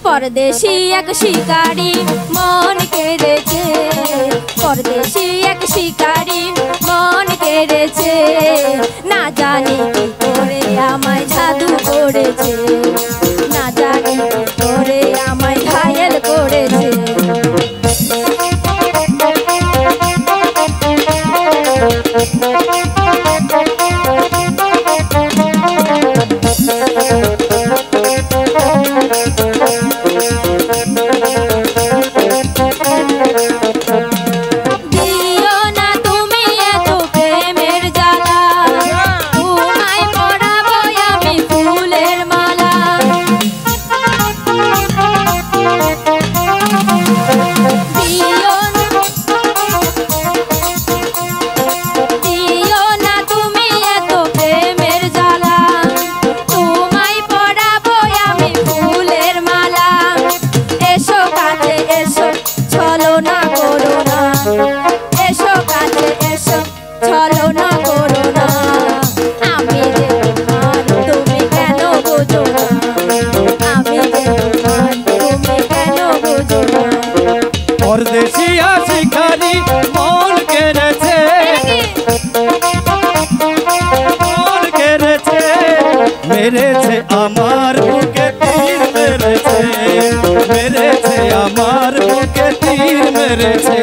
परदेशी एक शिकारी मन केड़ेছে परदेशी एक शिकारी मन केड़ेছে ना जानी की करे आमाय जादू करेছে ना जानी की करे आमाय घायल करेছে परदेशिया शिकारी मन केड़ेছে मेरेছে আমার বুকে তীর মেরেছে মেরেছে আমার বুকে তীর মেরেছে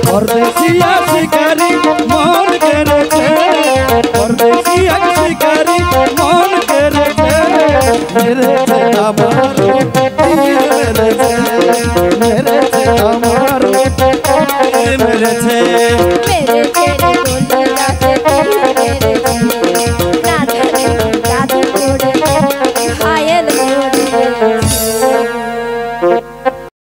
परदेशिया शिकारी मन केड़ेছে परदेशिया शिकारी मन केड़ेছে मेरेছে আমার বুকে তীর মেরেছে